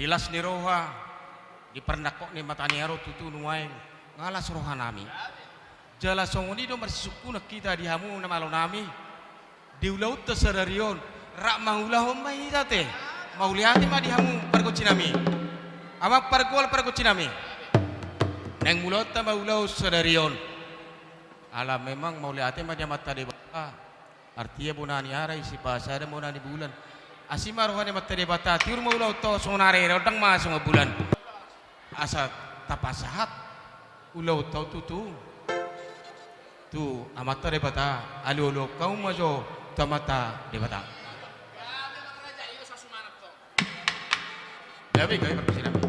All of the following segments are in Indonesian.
dilas ni roha di pernakok ni matani aro tutu nuai ngalas roha nami jala songoni do marsisuku nak kita dihamu na malo nami diulau terserarion rak maulah mai tate mauliati ma dihamu pergoci nami amak pergoci nami neng mulot ta maulau serarion ala memang mauliati ma dia mata de bata artinya bunani arai si pasada bunani bulan asima rohani mata de bata tiur maulau to sonare rodang ma songa bulan asa tapasahat ulau tau tutu tu amata de bata alu kau majo tamata de bata Gabi kami persilakan.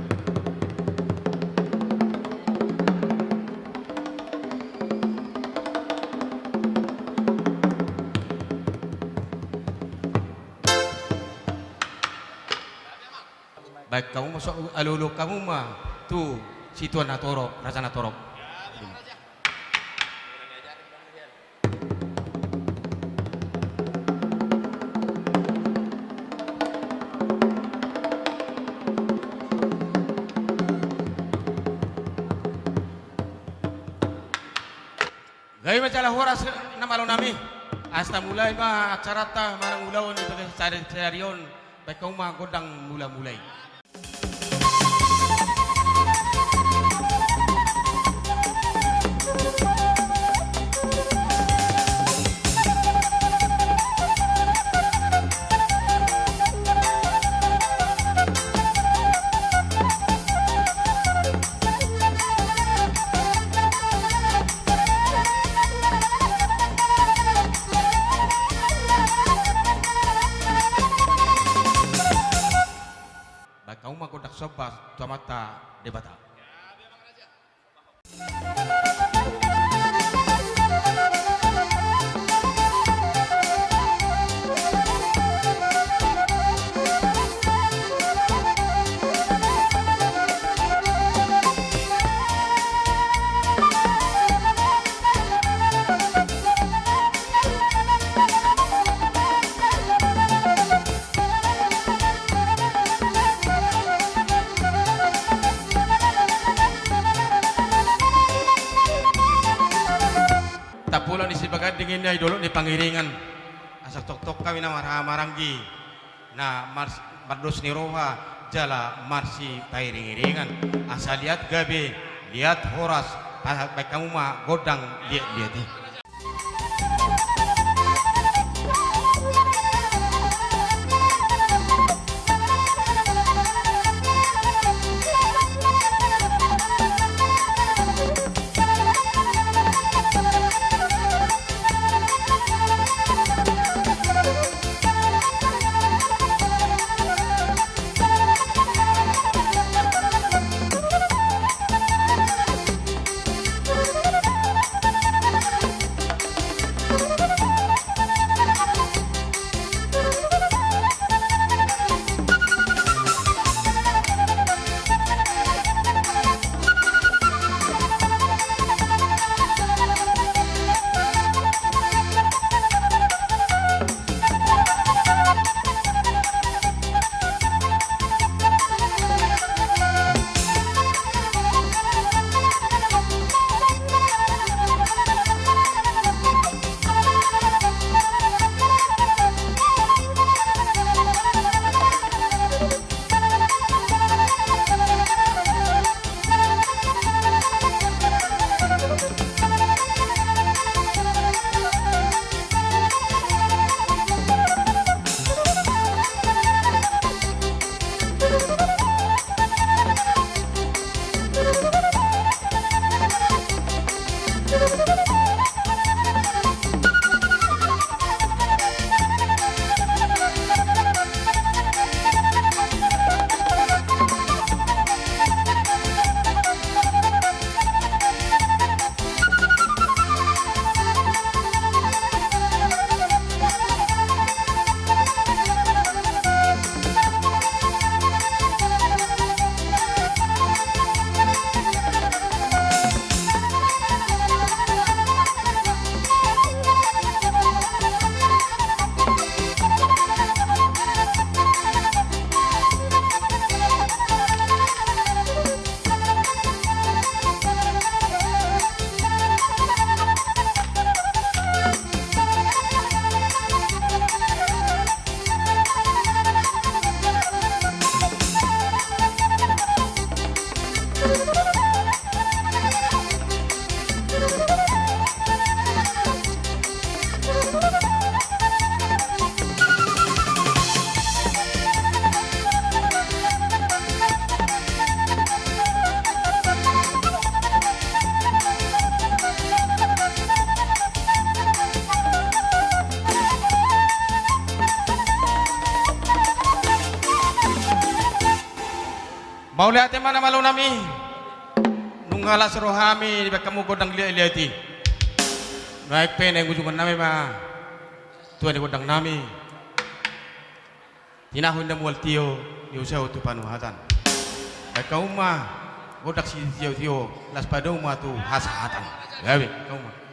Baik kamu masuk alulu kamu mah tu si tuan natorok rasa natorok. Gaya macalah horas nama lo nami. Asta mulai mah acara ta marang ulawan itu cari-carion baik kamu mah godang mulai. Kamu mah kodak sobat tamata debata. Pulang di sebagai dingin dari dulu di pangiringan asal tok kami nama maranggi nah mardos niroha jala marsi pangiringan asal lihat gabe lihat horas baik kamu mah godang lihat Mau lihat mana malu nami? Nunggala serohami di kamu godang liati. Naik pen yang ujungan nami mah. Tuan godang nami. Tinahun dan mual tio diusah tu panuhatan. Kau mah godak si tio las pada rumah tu hasatan. Ya kau mah.